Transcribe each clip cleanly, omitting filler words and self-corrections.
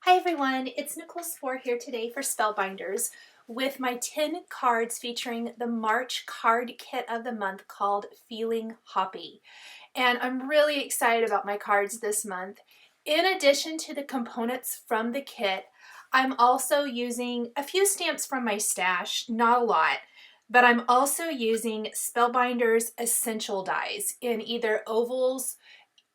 Hi everyone, it's Nichol Spohr here today for Spellbinders with my 10 cards featuring the March card kit of the month called Feeling Hoppy. And I'm really excited about my cards this month. In addition to the components from the kit, I'm also using a few stamps from my stash, not a lot, but I'm also using Spellbinders essential dies in either ovals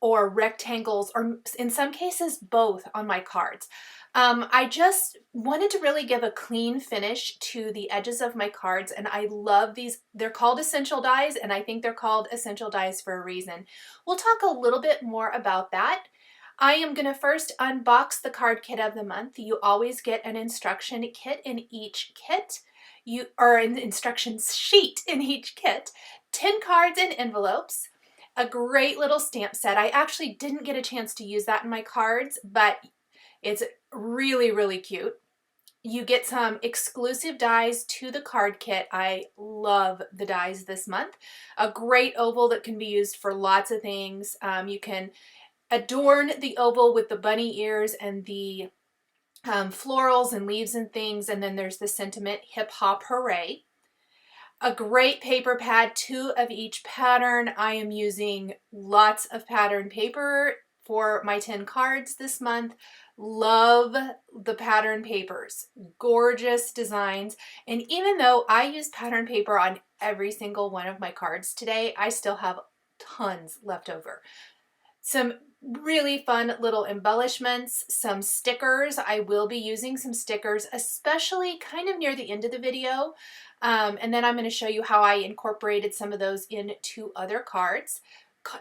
or rectangles, or in some cases both on my cards. I just wanted to really give a clean finish to the edges of my cards, and I love these. They're called essential dies, and I think they're called essential dies for a reason. We'll talk a little bit more about that. I am going to first unbox the card kit of the month. You always get an instruction kit in each kit. Or an instructions sheet in each kit, 10 cards in envelopes, a great little stamp set. I actually didn't get a chance to use that in my cards, but it's really, really cute. You get some exclusive dies to the card kit. I love the dies this month. A great oval that can be used for lots of things. You can adorn the oval with the bunny ears and the florals and leaves and things, and then there's the sentiment, hip hop hooray. A great paper pad, 2 of each pattern. I am using lots of pattern paper for my 10 cards this month. Love the pattern papers, gorgeous designs. And even though I use pattern paper on every single one of my cards today, I still have tons left over. Some really fun little embellishments, some stickers. I will be using some stickers, especially kind of near the end of the video. And then I'm going to show you how I incorporated some of those into other cards.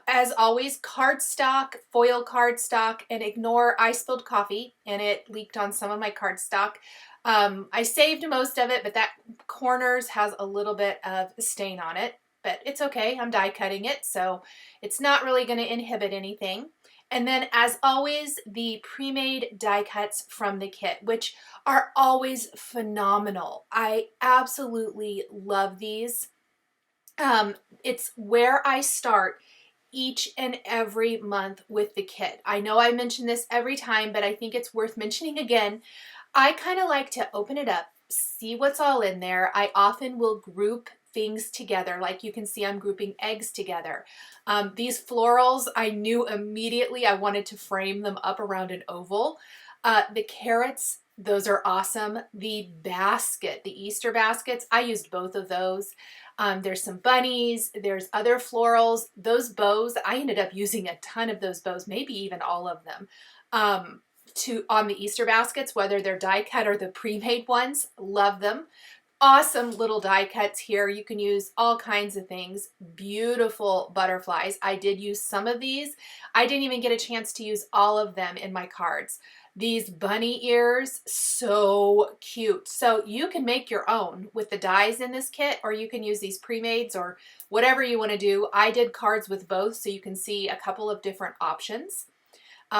As always, cardstock, foil cardstock, and ignore I spilled coffee and it leaked on some of my cardstock. I saved most of it, but that corners has a little bit of stain on it. But it's okay, I'm die cutting it, so it's not really going to inhibit anything. And then, as always, the pre-made die cuts from the kit, which are always phenomenal. I absolutely love these. It's where I start each and every month with the kit. I know I mention this every time, but I think it's worth mentioning again. I kind of like to open it up, see what's all in there. I often will group things together. Like you can see, I'm grouping eggs together. These florals, I knew immediately I wanted to frame them up around an oval. The carrots, those are awesome. The basket, the Easter baskets, I used both of those. There's some bunnies, there's other florals. Those bows, I ended up using a ton of those bows, maybe even all of them. On the Easter baskets, whether they're die cut or the pre-made ones, love them. Awesome little die cuts here. You can use all kinds of things. Beautiful butterflies. I did use some of these. I didn't even get a chance to use all of them in my cards. These bunny ears, so cute. So you can make your own with the dies in this kit, or you can use these pre-mades or whatever you want to do. I did cards with both, so you can see a couple of different options.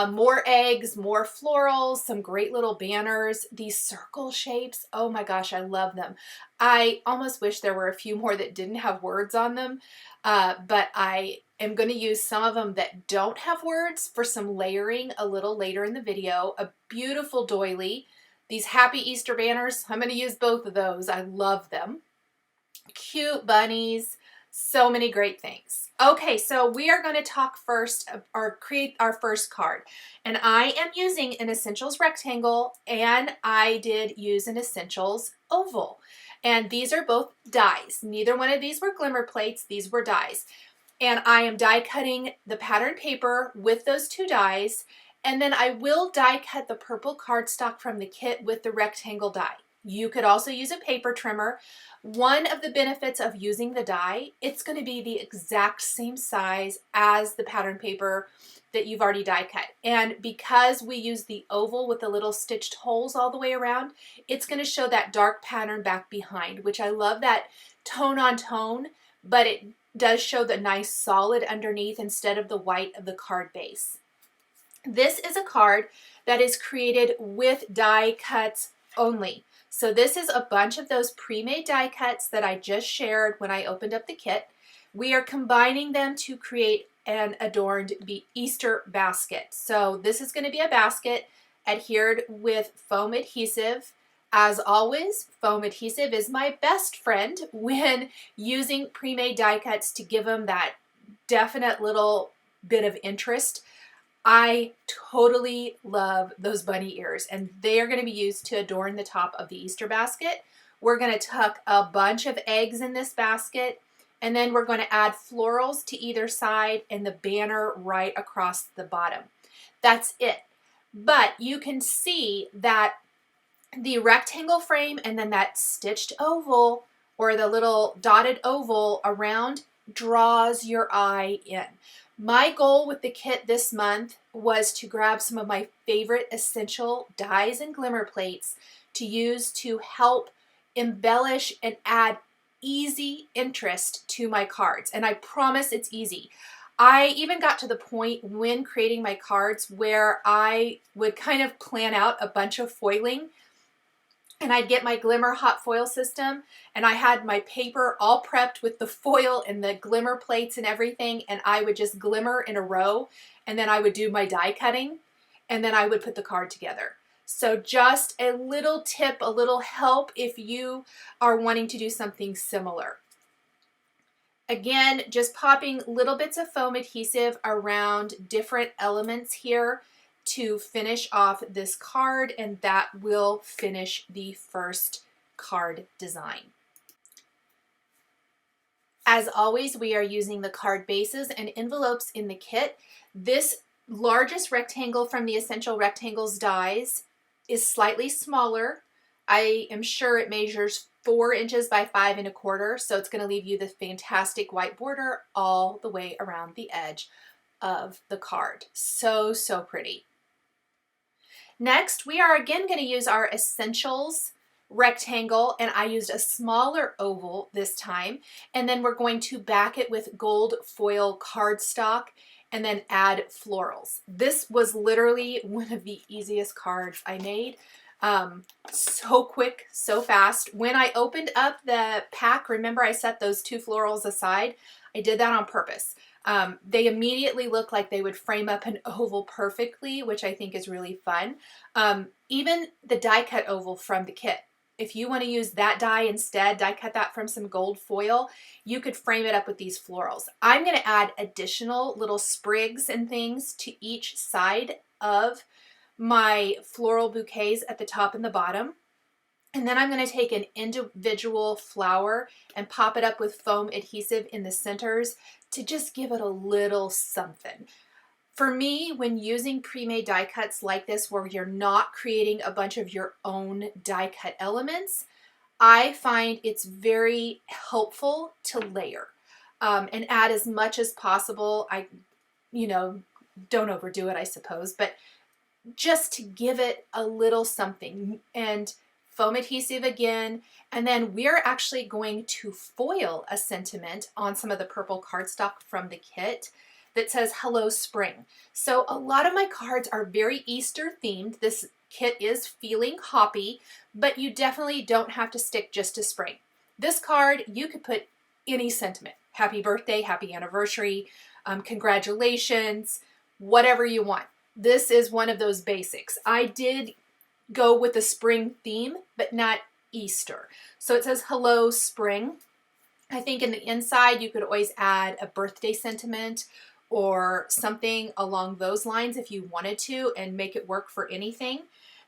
More eggs, more florals, some great little banners. These circle shapes, oh my gosh, I love them. I almost wish there were a few more that didn't have words on them, but I am going to use some of them that don't have words for some layering a little later in the video. A beautiful doily. These happy Easter banners, I'm going to use both of those. I love them. Cute bunnies. So many great things. Okay, so we are going to talk first or create our first card. And I am using an Essentials rectangle and I did use an Essentials oval. And these are both dies. Neither one of these were glimmer plates, these were dies. And I am die cutting the pattern paper with those 2 dies. And then I will die cut the purple cardstock from the kit with the rectangle die. You could also use a paper trimmer. One of the benefits of using the die, it's going to be the exact same size as the pattern paper that you've already die cut. And because we use the oval with the little stitched holes all the way around, it's going to show that dark pattern back behind, which I love that tone on tone, but it does show the nice solid underneath instead of the white of the card base. This is a card that is created with die cuts only. So this is a bunch of those pre-made die cuts that I just shared when I opened up the kit. We are combining them to create an adorned Easter basket. So this is going to be a basket adhered with foam adhesive. As always, foam adhesive is my best friend when using pre-made die cuts to give them that definite little bit of interest. I totally love those bunny ears, and they are going to be used to adorn the top of the Easter basket. We're going to tuck a bunch of eggs in this basket, and then we're going to add florals to either side and the banner right across the bottom. That's it. But you can see that the rectangle frame and then that stitched oval or the little dotted oval around draws your eye in. My goal with the kit this month was to grab some of my favorite essential dies and glimmer plates to use to help embellish and add easy interest to my cards. And I promise it's easy. I even got to the point when creating my cards where I would kind of plan out a bunch of foiling, and I'd get my Glimmer hot foil system, and I had my paper all prepped with the foil and the glimmer plates and everything, and I would just glimmer in a row, and then I would do my die cutting, and then I would put the card together. So just a little tip, a little help if you are wanting to do something similar. Again, just popping little bits of foam adhesive around different elements here to finish off this card, and that will finish the first card design. As always, we are using the card bases and envelopes in the kit. This largest rectangle from the Essential Rectangles dies is slightly smaller. I am sure it measures 4 inches by 5 1/4, so it's going to leave you the fantastic white border all the way around the edge of the card. So, so pretty. Next, we are again going to use our Essentials rectangle, and I used a smaller oval this time, and then we're going to back it with gold foil cardstock and then add florals. This was literally one of the easiest cards I made. So quick, so fast. When I opened up the pack, remember I set those 2 florals aside? I did that on purpose. They immediately look like they would frame up an oval perfectly, which I think is really fun. Even the die cut oval from the kit, if you want to use that die instead, die cut that from some gold foil, you could frame it up with these florals. I'm going to add additional little sprigs and things to each side of my floral bouquets at the top and the bottom. And then I'm going to take an individual flower and pop it up with foam adhesive in the centers to just give it a little something. For me, when using pre-made die cuts like this, where you're not creating a bunch of your own die cut elements, I find it's very helpful to layer and add as much as possible. Don't overdo it, I suppose, but just to give it a little something. And foam adhesive again, and then we're actually going to foil a sentiment on some of the purple cardstock from the kit that says Hello Spring. So a lot of my cards are very Easter themed. This kit is feeling hoppy, but you definitely don't have to stick just to spring. This card, you could put any sentiment. Happy birthday, happy anniversary, congratulations, whatever you want. This is one of those basics. I did go with the spring theme, but not Easter. So it says Hello Spring. I think in the inside you could always add a birthday sentiment or something along those lines if you wanted to and make it work for anything.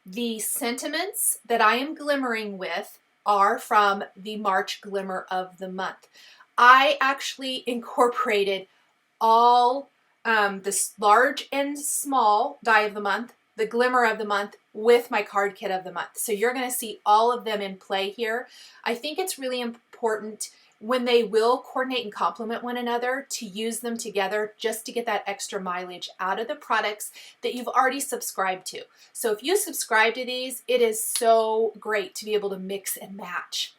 The sentiments that I am glimmering with are from the March Glimmer of the Month. I actually incorporated all this large and small die of the month, the glimmer of the month, with my card kit of the month. So you're going to see all of them in play here. I think it's really important when they will coordinate and complement one another to use them together just to get that extra mileage out of the products that you've already subscribed to. So if you subscribe to these, it is so great to be able to mix and match.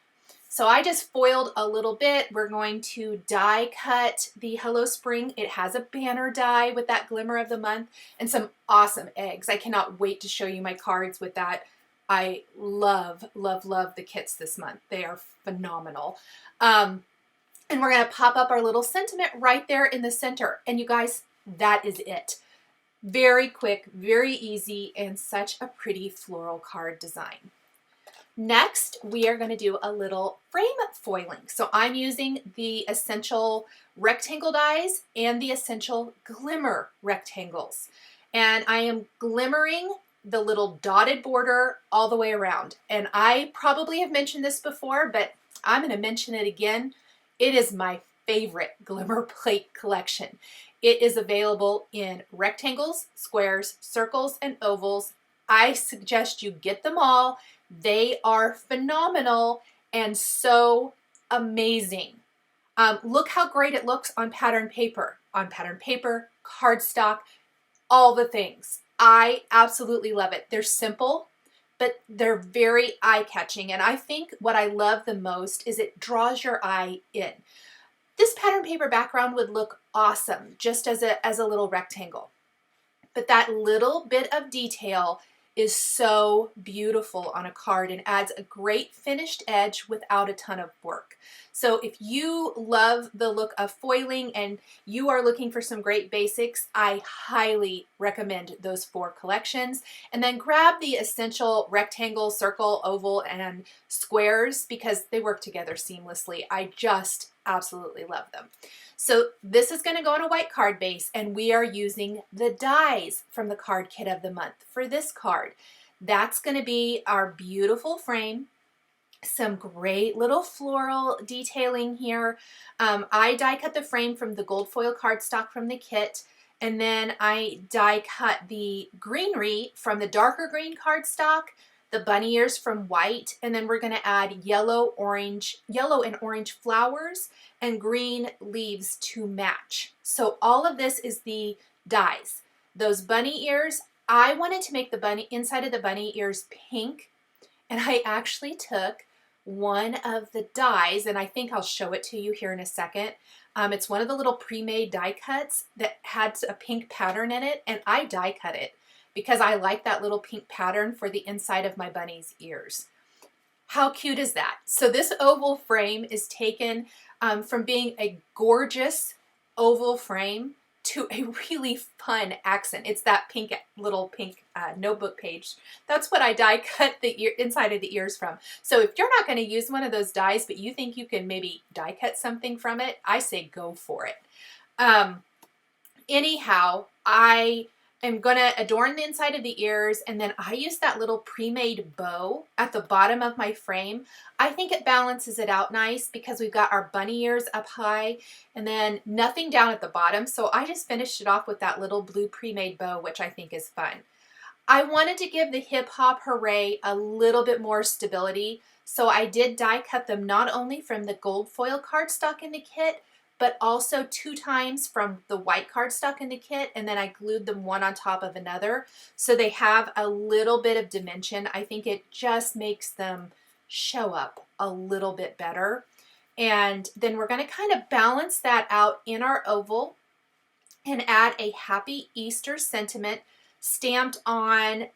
So I just foiled a little bit. We're going to die cut the Hello Spring. It has a banner die with that glimmer of the month and some awesome eggs. I cannot wait to show you my cards with that. I love, love, love the kits this month. They are phenomenal. And we're going to pop up our little sentiment right there in the center. And you guys, that is it. Very quick, very easy, and such a pretty floral card design. Next, we are going to do a little frame foiling. So I'm using the Essential rectangle dies and the Essential Glimmer rectangles. And I am glimmering the little dotted border all the way around. And I probably have mentioned this before, but I'm going to mention it again. It is my favorite Glimmer plate collection. It is available in rectangles, squares, circles, and ovals. I suggest you get them all. They are phenomenal and so amazing. Look how great it looks on pattern paper. On pattern paper, cardstock, all the things. I absolutely love it. They're simple, but they're very eye-catching. And I think what I love the most is it draws your eye in. This pattern paper background would look awesome just as a little rectangle. But that little bit of detail is so beautiful on a card and adds a great finished edge without a ton of work. So if you love the look of foiling and you are looking for some great basics, I highly recommend those 4 collections. And then grab the Essential rectangle, circle, oval, and squares because they work together seamlessly. I just absolutely love them. So this is going to go on a white card base, and we are using the dies from the card kit of the month for this card. That's going to be our beautiful frame. Some great little floral detailing here. I die cut the frame from the gold foil cardstock from the kit, and then I die cut the greenery from the darker green cardstock, the bunny ears from white, and then we're going to add yellow and orange flowers and green leaves to match. So all of this is the dies. Those bunny ears, I wanted to make the inside of the bunny ears pink, and I actually took one of the dies, and I think I'll show it to you here in a second. It's one of the little pre-made die cuts that had a pink pattern in it, and I die cut it because I like that little pink pattern for the inside of my bunny's ears. How cute is that? So this oval frame is taken from being a gorgeous oval frame to a really fun accent. It's that little pink notebook page. That's what I die cut the inside of the ears from. So if you're not going to use one of those dies, but you think you can maybe die cut something from it, I say go for it. Anyhow, I am going to adorn the inside of the ears, and then I use that little pre-made bow at the bottom of my frame. I think it balances it out nice because we've got our bunny ears up high and then nothing down at the bottom. So I just finished it off with that little blue pre-made bow, which I think is fun. I wanted to give the Hip Hop Hooray a little bit more stability, so I did die cut them not only from the gold foil cardstock in the kit, but also 2 times from the white cardstock in the kit, and then I glued them one on top of another so they have a little bit of dimension. I think it just makes them show up a little bit better. And then we're going to kind of balance that out in our oval and add a Happy Easter sentiment stamped on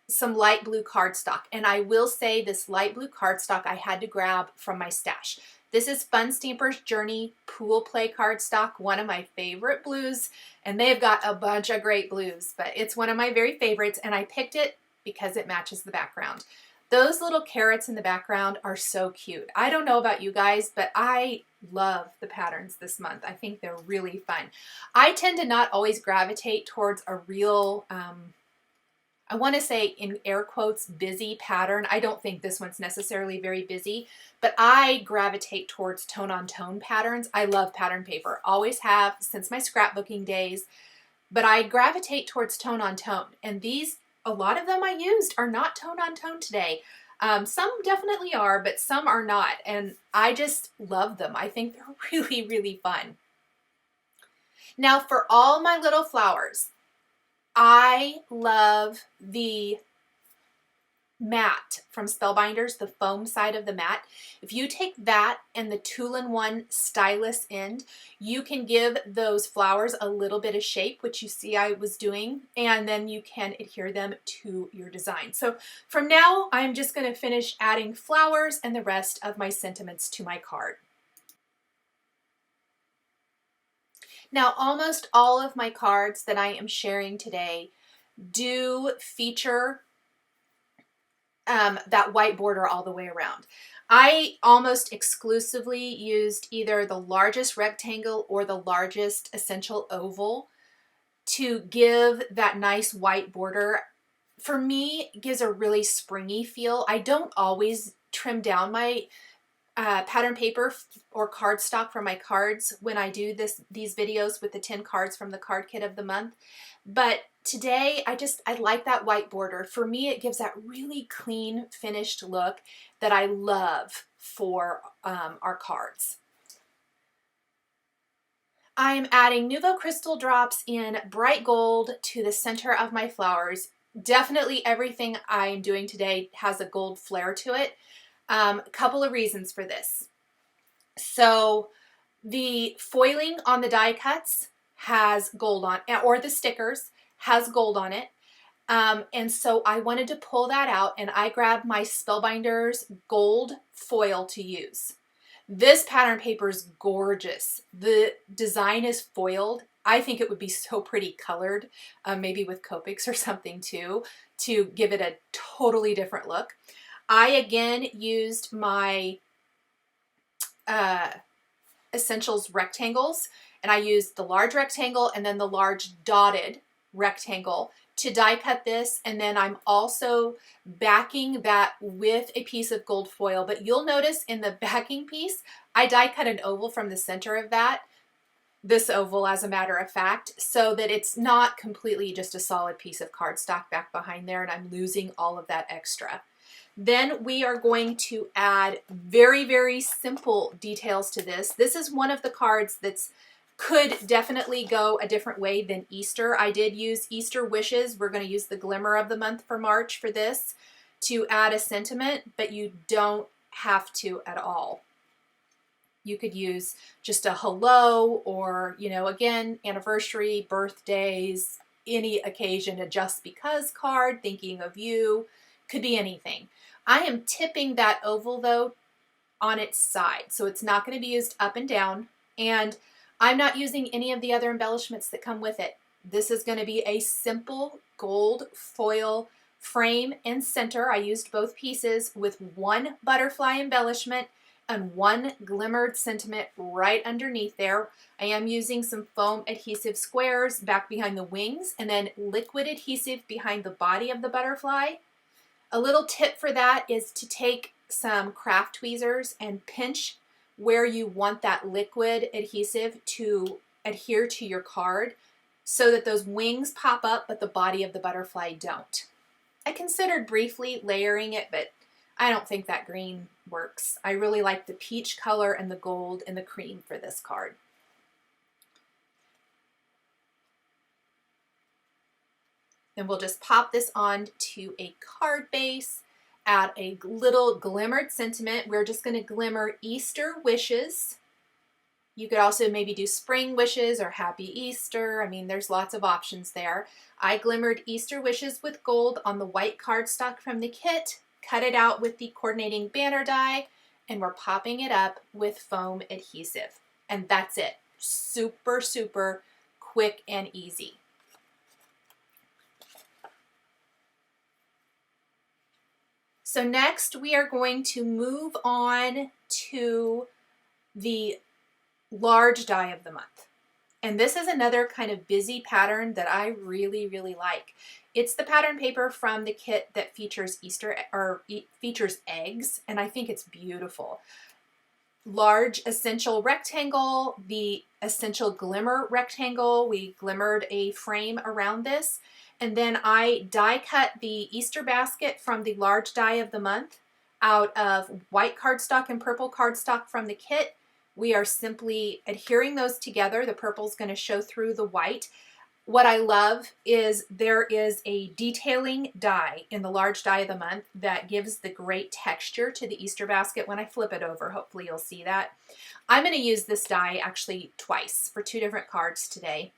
some light blue cardstock. And I will say this light blue cardstock I had to grab from my stash. This is Fun Stampers Journey Pool Play cardstock, one of my favorite blues, and they've got a bunch of great blues, but it's one of my very favorites, and I picked it because it matches the background. Those little carrots in the background are so cute. I don't know about you guys, but I love the patterns this month. I think they're really fun. I tend to not always gravitate towards a real, I want to say in air quotes, busy pattern. I don't think this one's necessarily very busy, but I gravitate towards tone-on-tone patterns. I love pattern paper, always have since my scrapbooking days, but I gravitate towards tone-on-tone. And these, a lot of them I used are not tone-on-tone today. Some definitely are, but some are not. And I just love them. I think they're really, really fun. Now for all my little flowers, I love the mat from Spellbinders, the foam side of the mat. If you take that and the 2-in-1 stylus end, you can give those flowers a little bit of shape, which you see I was doing, and then you can adhere them to your design. So from now, I'm just going to finish adding flowers and the rest of my sentiments to my card. Now, almost all of my cards that I am sharing today do feature that white border all the way around. I almost exclusively used either the largest rectangle or the largest essential oval to give that nice white border. For me, it gives a really springy feel. I don't always trim down my pattern paper or cardstock for my cards when I do these videos with the 10 cards from the card kit of the month. But today I like that white border. For me, it gives that really clean finished look that I love for our cards. I am adding Nouveau crystal drops in bright gold to the center of my flowers. Definitely everything I'm doing today has a gold flare to it. A couple of reasons for this. So the foiling on the die cuts has gold on, or the stickers has gold on it. And so I wanted to pull that out, and I grabbed my Spellbinders gold foil to use. This pattern paper is gorgeous. The design is foiled. I think it would be so pretty colored, maybe with Copics or something too, to give it a totally different look. I again used my Essentials rectangles, and I used the large rectangle and then the large dotted rectangle to die cut this, and then I'm also backing that with a piece of gold foil. But you'll notice in the backing piece, I die cut an oval from the center of that, this oval as a matter of fact, so that it's not completely just a solid piece of cardstock back behind there and I'm losing all of that extra. Then we are going to add very, very simple details to this. This is one of the cards that's could definitely go a different way than Easter. I did use Easter Wishes. We're going to use the Glimmer of the month for March for this to add a sentiment, but you don't have to at all. You could use just a hello or, you know, again, anniversary, birthdays, any occasion, a just because card, thinking of you, could be anything. I am tipping that oval though on its side, so it's not going to be used up and down, and I'm not using any of the other embellishments that come with it. This is going to be a simple gold foil frame and center. I used both pieces with one butterfly embellishment and one glimmered sentiment right underneath there. I am using some foam adhesive squares back behind the wings and then liquid adhesive behind the body of the butterfly. A little tip for that is to take some craft tweezers and pinch where you want that liquid adhesive to adhere to your card so that those wings pop up but the body of the butterfly don't. I considered briefly layering it, but I don't think that green works. I really like the peach color and the gold and the cream for this card. Then we'll just pop this on to a card base, add a little glimmered sentiment. We're just going to glimmer Easter Wishes. You could also maybe do Spring Wishes or Happy Easter. I mean, there's lots of options there. I glimmered Easter Wishes with gold on the white cardstock from the kit, cut it out with the coordinating banner die, and we're popping it up with foam adhesive. And that's it. Super, super quick and easy. So next we are going to move on to the large die of the month. And this is another kind of busy pattern that I really, really like. It's the pattern paper from the kit that features features eggs, and I think it's beautiful. Large essential rectangle, the essential glimmer rectangle. We glimmered a frame around this. And then I die cut the Easter basket from the large die of the month out of white cardstock and purple cardstock from the kit. We are simply adhering those together. The purple is going to show through the white. What I love is there is a detailing die in the large die of the month that gives the great texture to the Easter basket. When I flip it over, hopefully you'll see that. I'm going to use this die actually twice for two different cards today.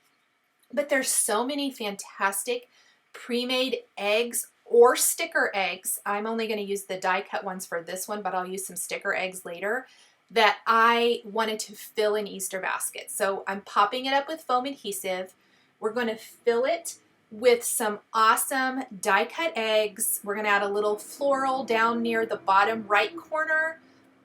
But there's so many fantastic pre-made eggs or sticker eggs. I'm only going to use the die cut ones for this one, but I'll use some sticker eggs later that I wanted to fill an Easter basket. So I'm popping it up with foam adhesive. We're going to fill it with some awesome die cut eggs. We're going to add a little floral down near the bottom right corner.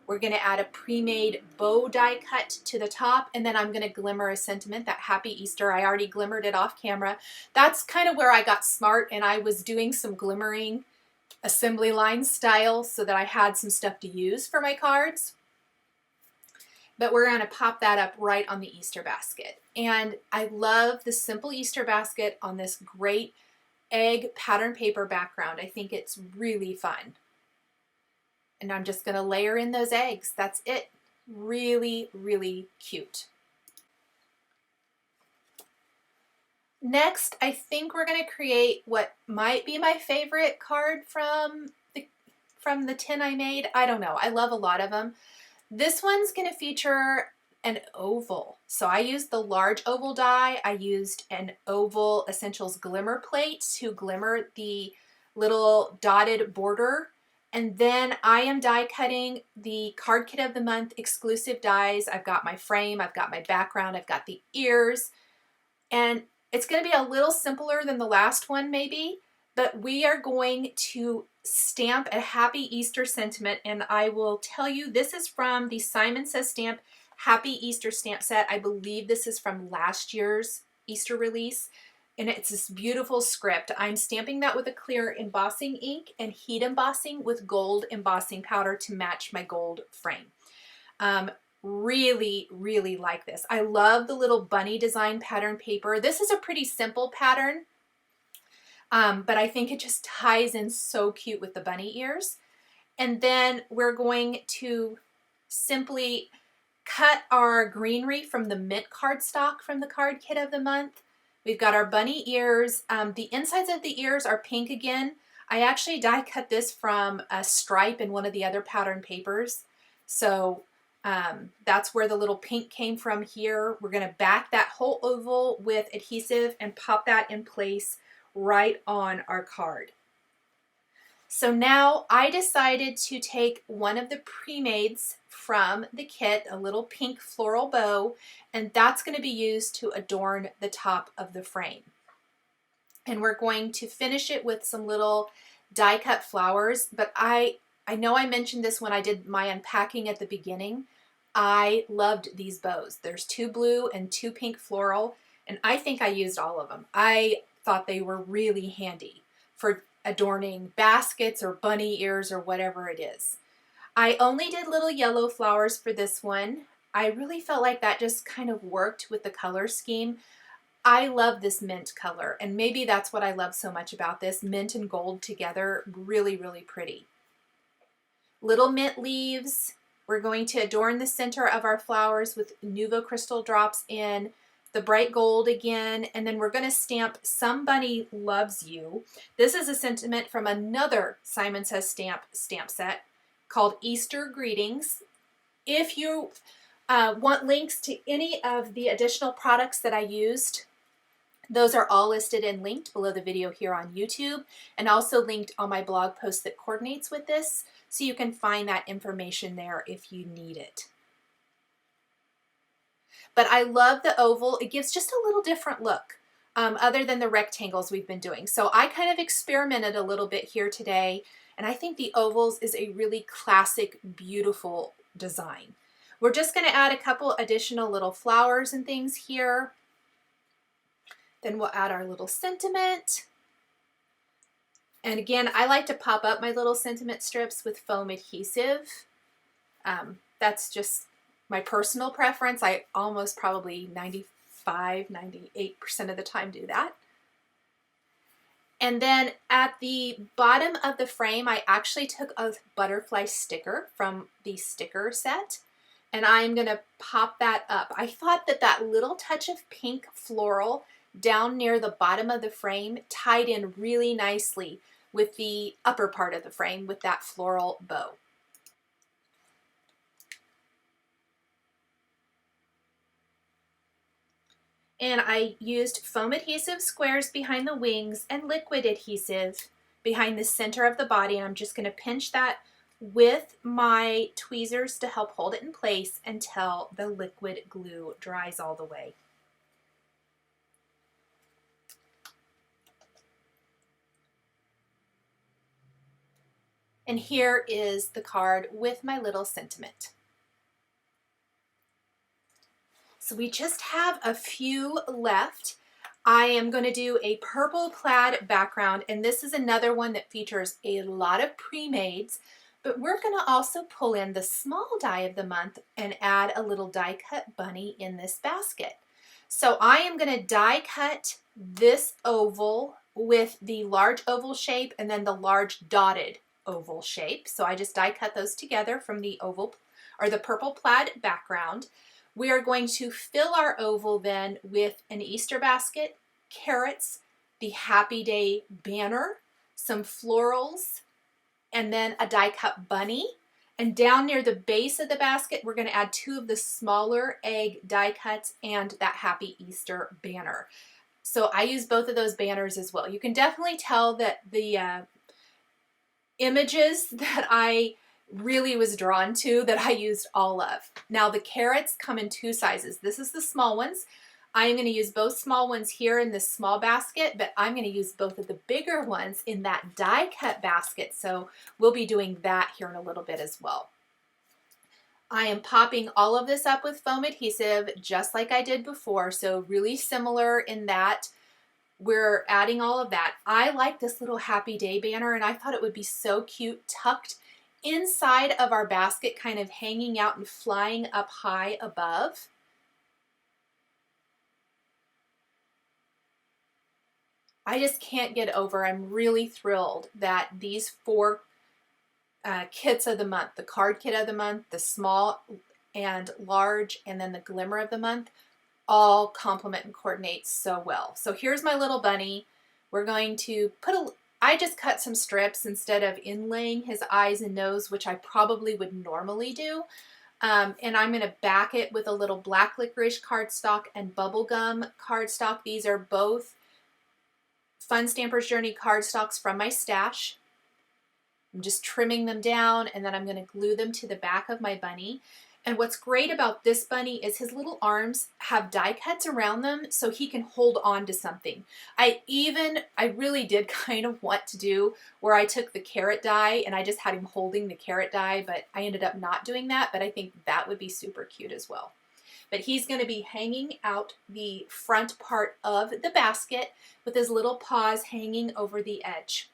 We're going to add a pre-made bow die cut to the top, and then I'm going to glimmer a sentiment, that Happy Easter. I already glimmered it off camera. That's kind of where I got smart, and I was doing some glimmering assembly line style so that I had some stuff to use for my cards. But we're going to pop that up right on the Easter basket. And I love the simple Easter basket on this great egg pattern paper background. I think it's really fun. And I'm just going to layer in those eggs. That's it. Really, really cute. Next, I think we're going to create what might be my favorite card from the tin I made. I don't know. I love a lot of them. This one's going to feature an oval. So I used the large oval die. I used an oval Essentials Glimmer plate to glimmer the little dotted border. And then I am die cutting the card kit of the month exclusive dies. I've got my frame, I've got my background, I've got the ears. And it's going to be a little simpler than the last one maybe, but we are going to stamp a Happy Easter sentiment, and I will tell you this is from the Simon Says Stamp Happy Easter stamp set. I believe this is from last year's Easter release, and it's this beautiful script. I'm stamping that with a clear embossing ink and heat embossing with gold embossing powder to match my gold frame. Really, really like this. I love the little bunny design pattern paper. This is a pretty simple pattern. But I think it just ties in so cute with the bunny ears. And then we're going to simply cut our greenery from the mint cardstock from the card kit of the month. We've got our bunny ears. The insides of the ears are pink again. I actually die cut this from a stripe in one of the other pattern papers. So that's where the little pink came from here. We're going to back that whole oval with adhesive and pop that in place right on our card. So now I decided to take one of the pre-mades from the kit, a little pink floral bow, and that's going to be used to adorn the top of the frame. And we're going to finish it with some little die cut flowers, but I know I mentioned this when I did my unpacking at the beginning. I loved these bows. There's 2 blue and 2 pink floral, and I think I used all of them. I thought they were really handy for adorning baskets or bunny ears or whatever it is. I only did little yellow flowers for this one. I really felt like that just kind of worked with the color scheme. I love this mint color, and maybe that's what I love so much about this. Mint and gold together, really, really pretty. Little mint leaves. We're going to adorn the center of our flowers with Nouveau crystal drops in the bright gold again, and then we're going to stamp Somebody Loves You. This is a sentiment from another Simon Says Stamp set called Easter Greetings. If you want links to any of the additional products that I used, those are all listed and linked below the video here on YouTube, and also linked on my blog post that coordinates with this, so you can find that information there if you need it. But I love the oval. It gives just a little different look other than the rectangles we've been doing. So I kind of experimented a little bit here today, and I think the ovals is a really classic, beautiful design. We're just going to add a couple additional little flowers and things here. Then we'll add our little sentiment. And again, I like to pop up my little sentiment strips with foam adhesive. That's just my personal preference. I almost probably 98% of the time do that. And then at the bottom of the frame, I actually took a butterfly sticker from the sticker set, and I'm gonna pop that up. I thought that that little touch of pink floral down near the bottom of the frame tied in really nicely with the upper part of the frame with that floral bow. And I used foam adhesive squares behind the wings and liquid adhesive behind the center of the body. And I'm just going to pinch that with my tweezers to help hold it in place until the liquid glue dries all the way. And here is the card with my little sentiment. So we just have a few left. I am going to do a purple plaid background, and this is another one that features a lot of pre-mades, but we're going to also pull in the small die of the month and add a little die cut bunny in this basket. So I am going to die cut this oval with the large oval shape and then the large dotted oval shape. So I just die cut those together from the oval or the purple plaid background. We are going to fill our oval then with an Easter basket, carrots, the Happy Day banner, some florals, and then a die cut bunny. And down near the base of the basket, we're going to add 2 of the smaller egg die cuts and that Happy Easter banner. So I use both of those banners as well. You can definitely tell that the images that I really was drawn to, that I used all of. Now the carrots come in 2 sizes. This is the small ones. I'm going to use both small ones here in this small basket, but I'm going to use both of the bigger ones in that die cut basket. So we'll be doing that here in a little bit as well. I am popping all of this up with foam adhesive just like I did before. So really similar in that we're adding all of that. I like this little Happy Day banner, and I thought it would be so cute tucked inside of our basket, kind of hanging out and flying up high above. I just can't get over, I'm really thrilled that these 4 kits of the month, the card kit of the month, the small and large, and then the glimmer of the month, all complement and coordinate so well. So here's my little bunny. We're going to put I just cut some strips instead of inlaying his eyes and nose, which I probably would normally do. And I'm going to back it with a little black licorice cardstock and bubblegum cardstock. These are both Fun Stamper's Journey cardstocks from my stash. I'm just trimming them down, and then I'm going to glue them to the back of my bunny. And what's great about this bunny is his little arms have die cuts around them so he can hold on to something. I really did kind of want to do where I took the carrot die and I just had him holding the carrot die, but I ended up not doing that, but I think that would be super cute as well. But he's going to be hanging out the front part of the basket with his little paws hanging over the edge.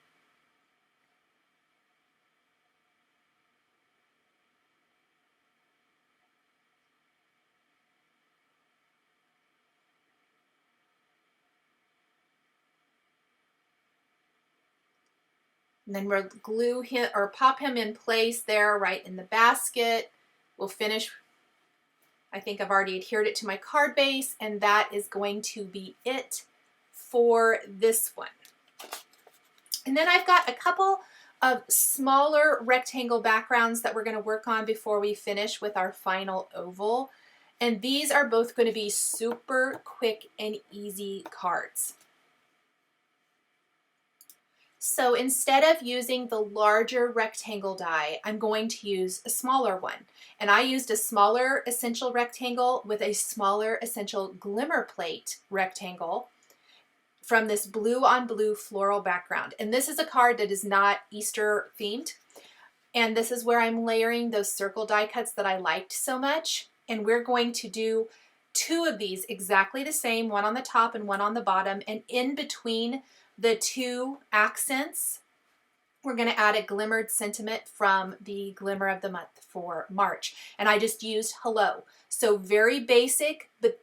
And then we'll glue him or pop him in place there right in the basket. We'll finish, I think I've already adhered it to my card base, and that is going to be it for this one. And then I've got a couple of smaller rectangle backgrounds that we're going to work on before we finish with our final oval. And these are both going to be super quick and easy cards. So instead of using the larger rectangle die, I'm going to use a smaller one. And I used a smaller essential rectangle with a smaller essential glimmer plate rectangle from this blue on blue floral background. And this is a card that is not Easter themed. And this is where I'm layering those circle die cuts that I liked so much. And we're going to do 2 of these exactly the same, one on the top and one on the bottom. And in between the 2 accents, we're going to add a glimmered sentiment from the Glimmer of the Month for March. And I just used hello. So very basic, but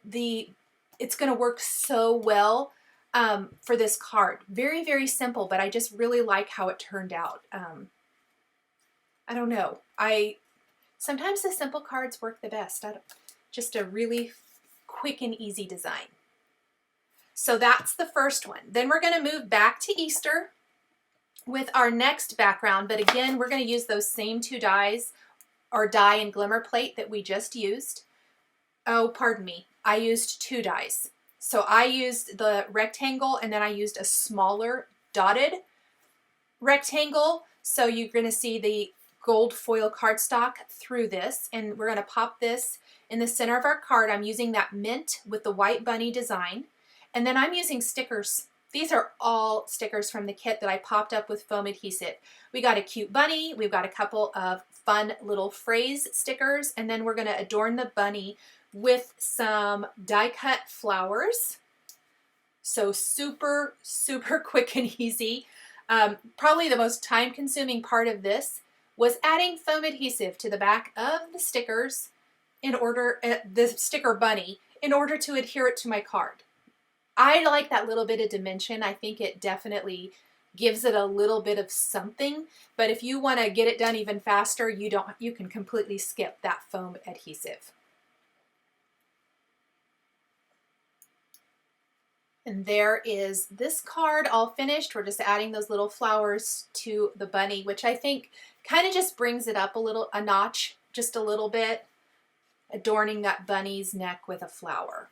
it's going to work so well for this card. Very, very simple, but I just really like how it turned out. I don't know. Sometimes the simple cards work the best. Just a really quick and easy design. So that's the first one. Then we're going to move back to Easter with our next background. But again, we're going to use those same 2 dies, or die and glimmer plate that we just used. Oh, pardon me. I used 2 dies. So I used the rectangle, and then I used a smaller dotted rectangle. So you're going to see the gold foil cardstock through this, and we're going to pop this in the center of our card. I'm using that mint with the white bunny design, and then I'm using stickers. These are all stickers from the kit that I popped up with foam adhesive. We got a cute bunny, we've got a couple of fun little phrase stickers, and then we're going to adorn the bunny with some die cut flowers. So super, super quick and easy. Probably the most time consuming part of this was adding foam adhesive to the back of the stickers in order, the sticker bunny, in order to adhere it to my card. I like that little bit of dimension. I think it definitely gives it a little bit of something, but if you want to get it done even faster, you can completely skip that foam adhesive. And there is this card all finished. We're just adding those little flowers to the bunny, which I think kind of just brings it up a notch, just a little bit, adorning that bunny's neck with a flower.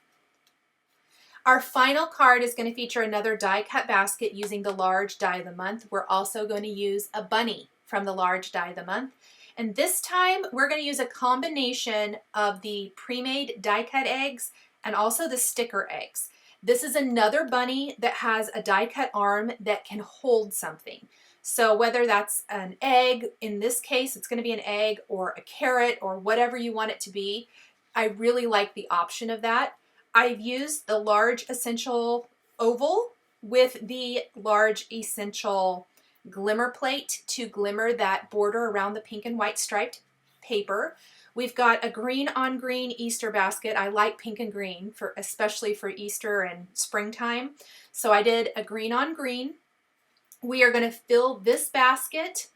Our final card is going to feature another die cut basket using the large die of the month. We're also going to use a bunny from the large die of the month. And this time we're going to use a combination of the pre-made die cut eggs and also the sticker eggs. This is another bunny that has a die cut arm that can hold something. So whether that's an egg, in this case it's going to be an egg, or a carrot, or whatever you want it to be, I really like the option of that. I've used the large essential oval with the large essential glimmer plate to glimmer that border around the pink and white striped paper. We've got a green on green Easter basket. I like pink and green, especially for Easter and springtime. So I did a green on green. We are going to fill this basket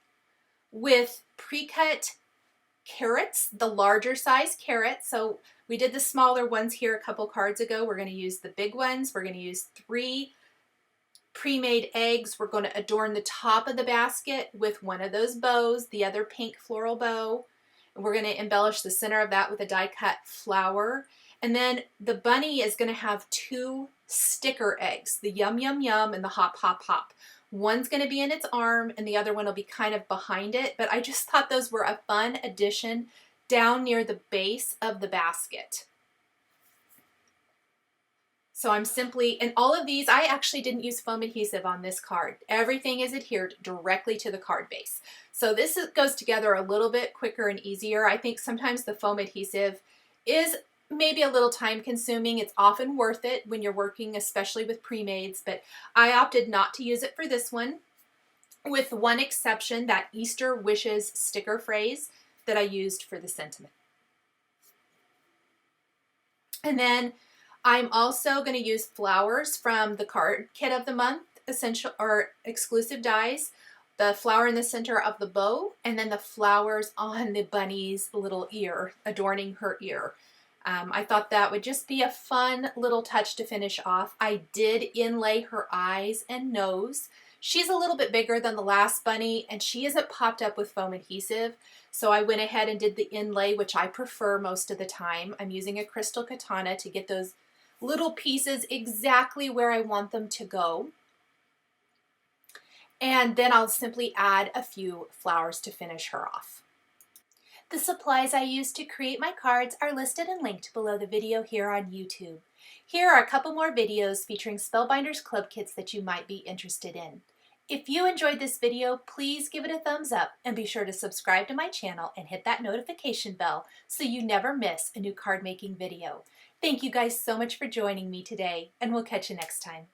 with pre-cut carrots, the larger size carrots. So we did the smaller ones here a couple cards ago. We're going to use the big ones. We're going to use 3 pre-made eggs. We're going to adorn the top of the basket with one of those bows, the other pink floral bow. And we're going to embellish the center of that with a die cut flower. And then the bunny is going to have 2 sticker eggs, the yum yum yum and the hop hop hop. One's going to be in its arm and the other one will be kind of behind it, but I just thought those were a fun addition down near the base of the basket. So I'm simply, and all of these, I actually didn't use foam adhesive on this card. Everything is adhered directly to the card base. So this goes together a little bit quicker and easier. I think sometimes the foam adhesive is maybe a little time consuming. It's often worth it when you're working, especially with pre-mades, but I opted not to use it for this one, with one exception, that Easter wishes sticker phrase that I used for the sentiment. And then I'm also going to use flowers from the card kit of the month, essential or exclusive dies, the flower in the center of the bow, and then the flowers on the bunny's little ear, adorning her ear. I thought that would just be a fun little touch to finish off. I did inlay her eyes and nose. She's a little bit bigger than the last bunny, and she isn't popped up with foam adhesive, so I went ahead and did the inlay, which I prefer most of the time. I'm using a crystal katana to get those little pieces exactly where I want them to go. And then I'll simply add a few flowers to finish her off. The supplies I used to create my cards are listed and linked below the video here on YouTube. Here are a couple more videos featuring Spellbinders Club kits that you might be interested in. If you enjoyed this video, please give it a thumbs up and be sure to subscribe to my channel and hit that notification bell so you never miss a new card making video. Thank you guys so much for joining me today, and we'll catch you next time.